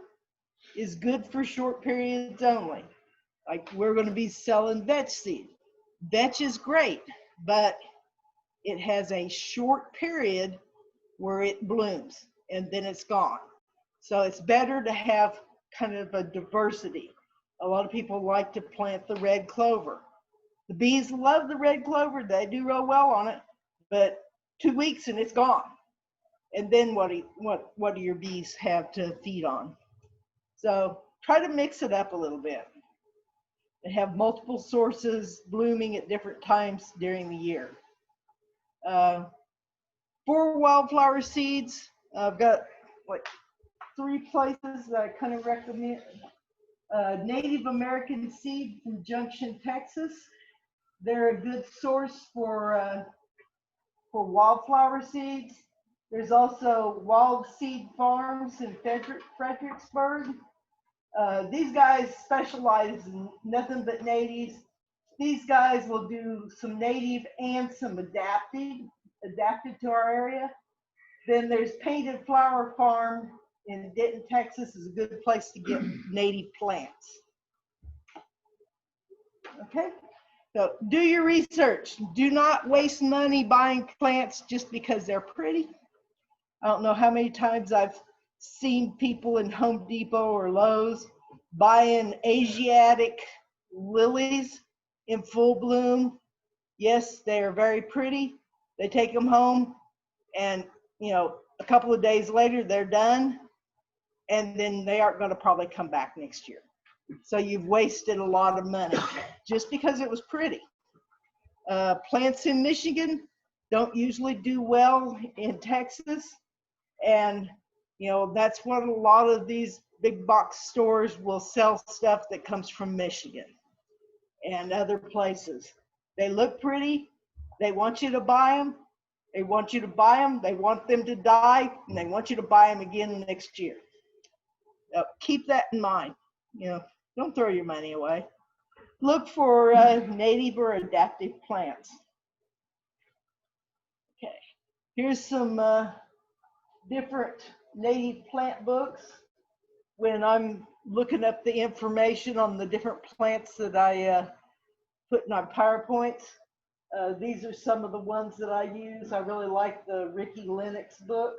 Speaker 2: is good for short periods only. Like we're going to be selling vetch seed. Vetch is great, but it has a short period where it blooms and then it's gone. So it's better to have kind of a diversity. A lot of people like to plant the red clover. The bees love the red clover. They do real well on it, but 2 weeks and it's gone. And then what do your bees have to feed on? So try to mix it up a little bit and have multiple sources blooming at different times during the year. For wildflower seeds, I've got like 3 places that I kind of recommend. Native American Seed from Junction, Texas. They're a good source for wildflower seeds. There's also Wild Seed Farms in Fredericksburg. These guys specialize in nothing but natives. These guys will do some native and some adapted to our area. Then there's Painted Flower Farm in Denton, Texas, is a good place to get native plants. Okay, so do your research. Do not waste money buying plants just because they're pretty. I don't know how many times I've seen people in Home Depot or Lowe's buying Asiatic lilies in full bloom. Yes, they are very pretty. They take them home and, a couple of days later, they're done. And then they aren't going to probably come back next year. So you've wasted a lot of money just because it was pretty. Plants in Michigan don't usually do well in Texas. And, that's what a lot of these big box stores will sell stuff that comes from Michigan and other places. They look pretty. They want you to buy them. They want you to buy them. They want them to die, and they want you to buy them again next year. Keep that in mind. Don't throw your money away. Look for native or adaptive plants. Okay, here's some different native plant books. When I'm looking up the information on the different plants that I put in my PowerPoints, these are some of the ones that I use. I really like the Ricky Lennox book.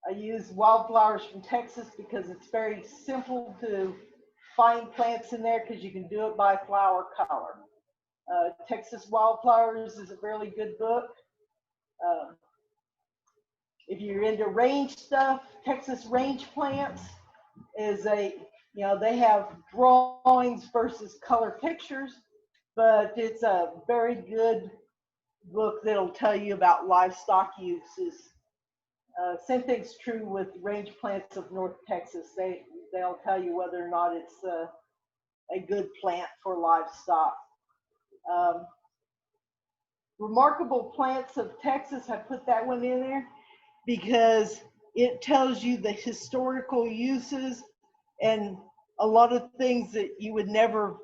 Speaker 2: I use Wildflowers from Texas because it's very simple to find plants in there because you can do it by flower color. Texas Wildflowers is a really good book. If you're into range stuff, Texas Range Plants is they have drawings versus color pictures, but it's a very good book that'll tell you about livestock uses. Same thing's true with Range Plants of North Texas. They'll tell you whether or not it's a good plant for livestock. Remarkable Plants of Texas, I put that one in there because it tells you the historical uses and a lot of things that you would never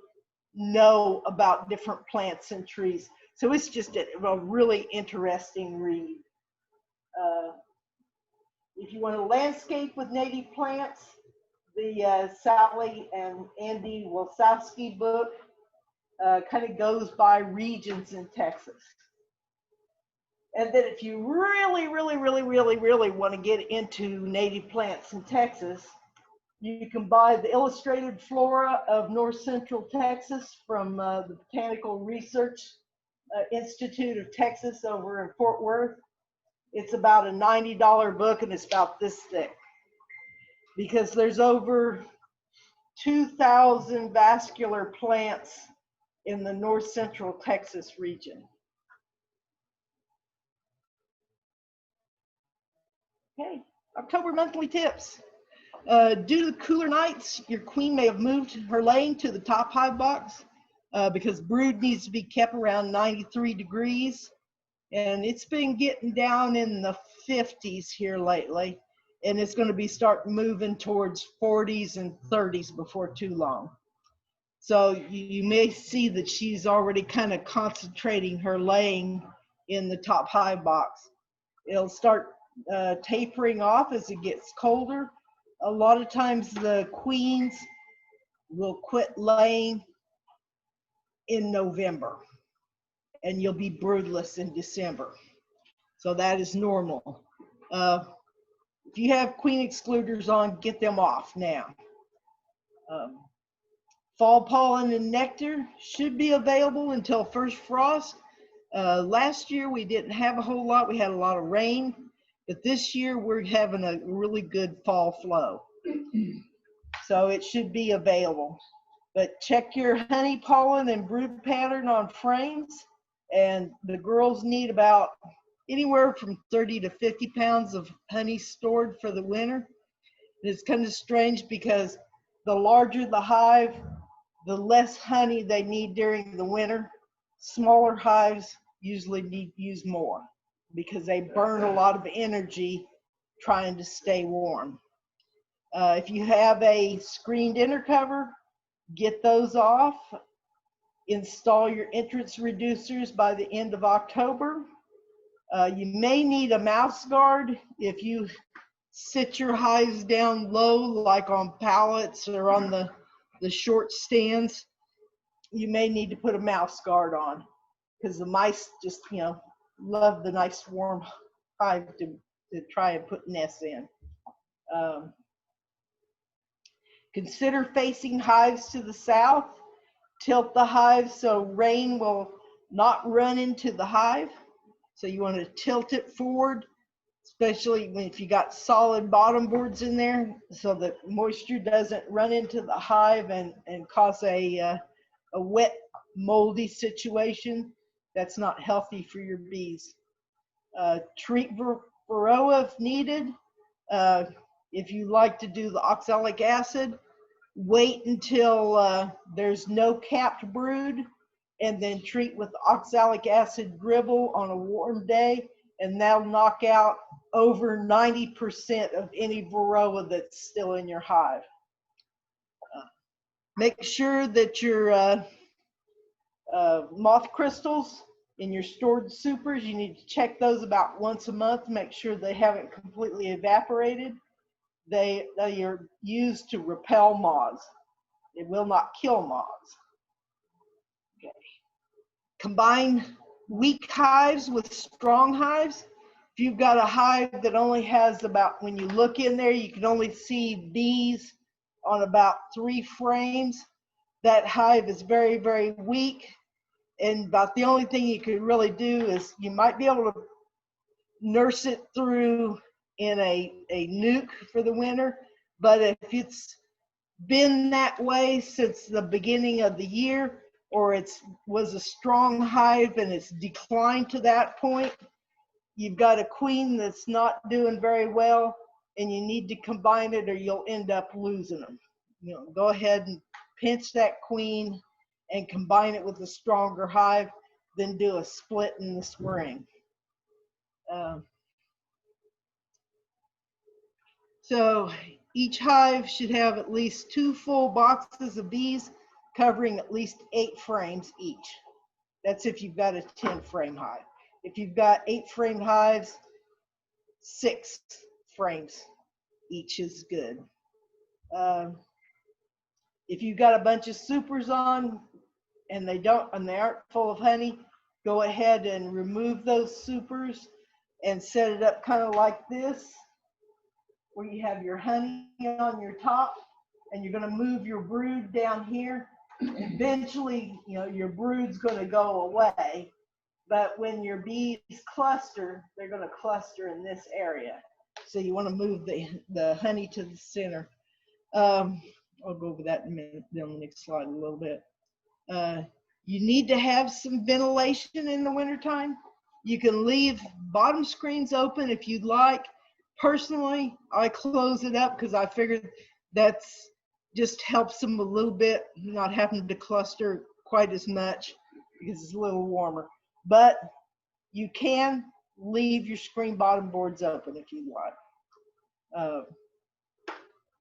Speaker 2: know about different plants and trees. So it's just a really interesting read. If you want to landscape with native plants, the Sally and Andy Wilsowski book kind of goes by regions in Texas. And then if you really want to get into native plants in Texas, you can buy the Illustrated Flora of North Central Texas from the Botanical Research Institute of Texas over in Fort Worth. It's about a $90 book, and it's about this thick, because there's over 2,000 vascular plants in the North Central Texas region. Okay, October monthly tips. Due to the cooler nights, your queen may have moved her laying to the top hive box because brood needs to be kept around 93 degrees. And it's been getting down in the 50s here lately. And it's going to be start moving towards 40s and 30s before too long. So you may see that she's already kind of concentrating her laying in the top hive box. It'll start tapering off as it gets colder. A lot of times the queens will quit laying in November, and you'll be broodless in December. So that is normal. If you have queen excluders on, get them off now. Fall pollen and nectar should be available until first frost. Last year we didn't have a whole lot. We had a lot of rain, but this year we're having a really good fall flow. So it should be available. But check your honey pollen and brood pattern on frames. And the girls need about anywhere from 30 to 50 pounds of honey stored for the winter. And it's kind of strange because the larger the hive, the less honey they need during the winter. Smaller hives usually use more because they burn a lot of energy trying to stay warm. If you have a screened inner cover, get those off. Install your entrance reducers by the end of October. You may need a mouse guard if you sit your hives down low, like on pallets or on the short stands. You may need to put a mouse guard on because the mice just, love the nice warm hive to try and put nests in. Consider facing hives to the south. Tilt the hive so rain will not run into the hive. So you want to tilt it forward, especially if you got solid bottom boards in there, so that moisture doesn't run into the hive and cause a wet, moldy situation. That's not healthy for your bees. Treat varroa if needed. If you like to do the oxalic acid, wait until there's no capped brood, and then treat with oxalic acid dribble on a warm day, and that'll knock out over 90% of any varroa that's still in your hive. Make sure that your moth crystals in your stored supers, you need to check those about once a month, make sure they haven't completely evaporated. They are used to repel moths. It will not kill moths. Okay. Combine weak hives with strong hives. If you've got a hive that only has about, when you look in there, you can only see bees on about 3 frames. That hive is very, very weak. And about the only thing you could really do is you might be able to nurse it through in a nuke for the winter. But if it's been that way since the beginning of the year, or was a strong hive and it's declined to that point, you've got a queen that's not doing very well, and you need to combine it or you'll end up losing them. Go ahead and pinch that queen and combine it with a stronger hive, then do a split in the spring. So each hive should have at least 2 full boxes of bees covering at least 8 frames each. That's if you've got a 10-frame hive. If you've got 8-frame hives, 6 frames each is good. If you've got a bunch of supers on and they aren't full of honey, go ahead and remove those supers and set it up kind of like this, where you have your honey on your top, and you're going to move your brood down here. Eventually, your brood's going to go away, but when your bees cluster, they're going to cluster in this area. So you want to move the honey to the center. I'll go over that in a minute, on the next slide a little bit. You need to have some ventilation in the wintertime. You can leave bottom screens open if you'd like. Personally, I close it up because I figured that's just helps them a little bit, not having to cluster quite as much because it's a little warmer. But you can leave your screen bottom boards open if you like.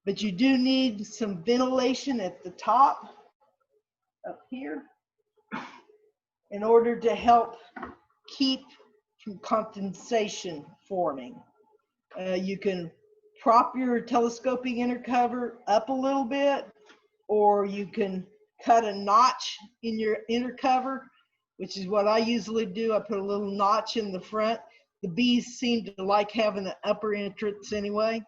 Speaker 2: But you do need some ventilation at the top up here in order to help keep from condensation forming. You can prop your telescoping inner cover up a little bit, or you can cut a notch in your inner cover, which is what I usually do. I put a little notch in the front. The bees seem to like having an upper entrance anyway,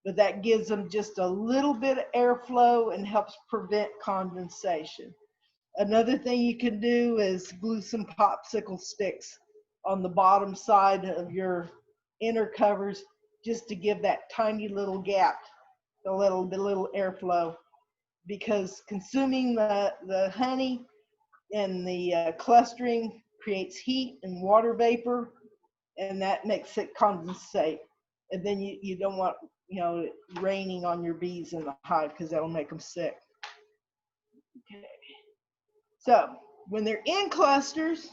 Speaker 2: but that gives them just a little bit of airflow and helps prevent condensation. Another thing you can do is glue some popsicle sticks on the bottom side of your inner covers, just to give that tiny little gap, the little airflow, because consuming the honey and the clustering creates heat and water vapor, and that makes it condensate. And then you don't want it raining on your bees in the hive, because that'll make them sick. Okay. So when they're in clusters,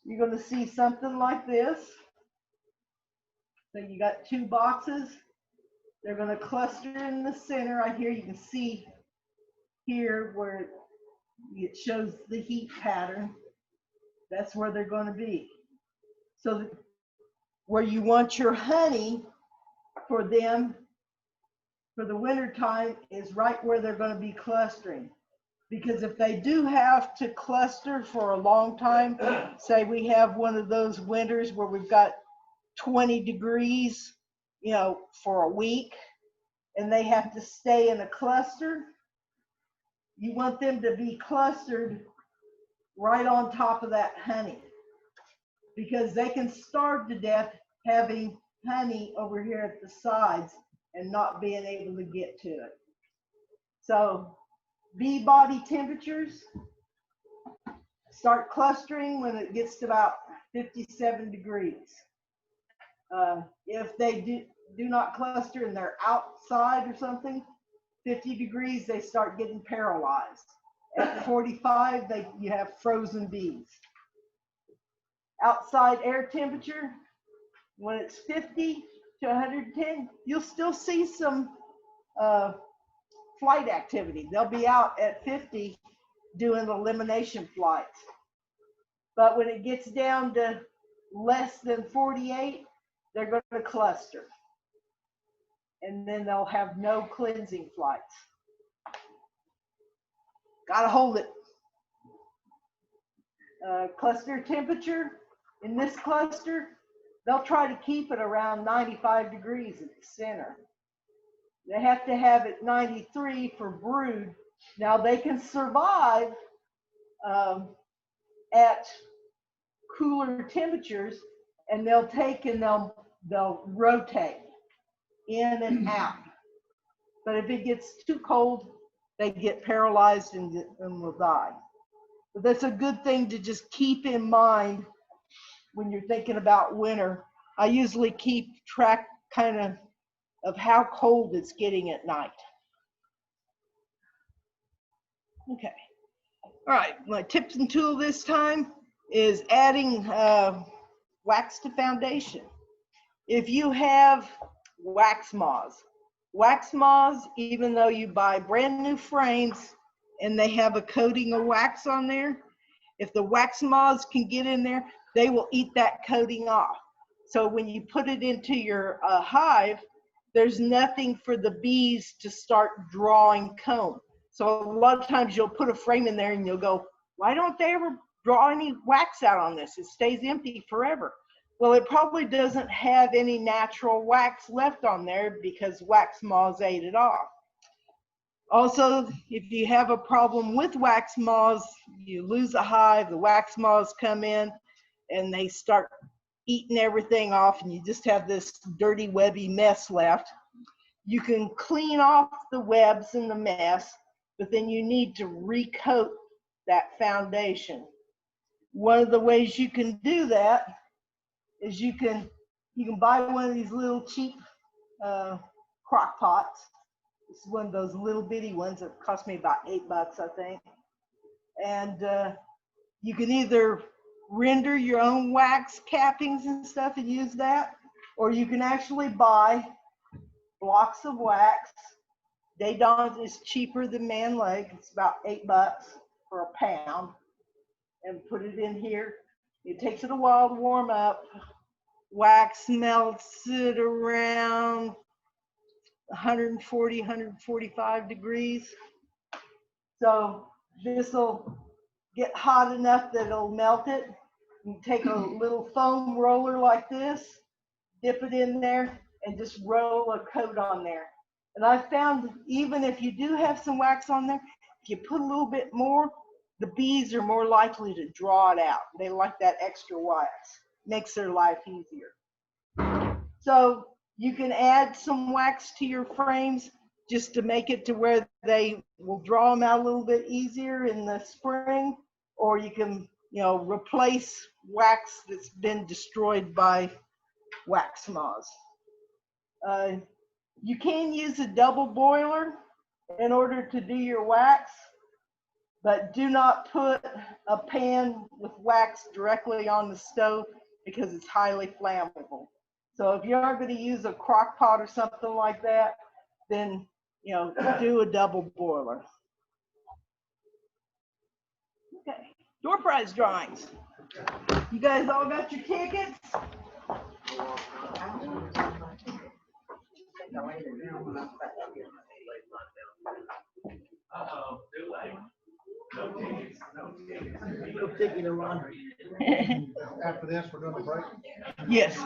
Speaker 2: you're going to see something like this. So you got two boxes. They're going to cluster in the center. Right here, you can see here where it shows the heat pattern. That's where they're going to be. So where you want your honey for them for the winter time is right where they're going to be clustering. Because if they do have to cluster for a long time, say we have one of those winters where we've got 20 degrees, for a week, and they have to stay in a cluster, you want them to be clustered right on top of that honey, because they can starve to death having honey over here at the sides and not being able to get to it. So bee body temperatures start clustering when it gets to about 57 degrees. If they do not cluster and they're outside or something, 50 degrees, they start getting paralyzed. At 45, you have frozen bees. Outside air temperature, when it's 50 to 110, you'll still see some flight activity. They'll be out at 50 doing elimination flights. But when it gets down to less than 48, they're going to cluster. And then they'll have no cleansing flights. Gotta hold it. Cluster temperature, in this cluster, they'll try to keep it around 95 degrees at the center. They have to have it 93 for brood. Now they can survive at cooler temperatures, and they'll take and they'll rotate in and out. But if it gets too cold, they get paralyzed and will die. But that's a good thing to just keep in mind when you're thinking about winter. I usually keep track kind of how cold it's getting at night. Okay. All right, my tips and tool this time is adding wax to foundation. If you have wax moths, even though you buy brand new frames and they have a coating of wax on there, if the wax moths can get in there, they will eat that coating off. So when you put it into your hive, there's nothing for the bees to start drawing comb. So a lot of times you'll put a frame in there and you'll go, why don't they ever draw any wax out on this? It stays empty forever. Well, it probably doesn't have any natural wax left on there because wax moths ate it off. Also, if you have a problem with wax moths, you lose a hive, the wax moths come in and they start eating everything off and you just have this dirty webby mess left. You can clean off the webs and the mess, but then you need to recoat that foundation. One of the ways you can do that is you can buy one of these little cheap crock pots. It's one of those little bitty ones that cost me about $8, I think. And you can either render your own wax cappings and stuff and use that, or you can actually buy blocks of wax. Daedon is cheaper than man leg. It's about $8 for a pound. And put it in here. It takes it a while to warm up. Wax melts at around 140, 145 degrees. So this will get hot enough that it'll melt it. You take a little foam roller like this, dip it in there, and just roll a coat on there. And I found even if you do have some wax on there, if you put a little bit more, the bees are more likely to draw it out. They like that extra wax. Makes their life easier. So you can add some wax to your frames just to make it to where they will draw them out a little bit easier in the spring, or you can, replace wax that's been destroyed by wax moths. You can use a double boiler in order to do your wax, but do not put a pan with wax directly on the stove because it's highly flammable. So if you are going to use a crock pot or something like that, then, do a double boiler. Okay, door prize drawings. You guys all got your tickets?
Speaker 1: No ticket to run. After this, we're doing a break.
Speaker 2: Yes.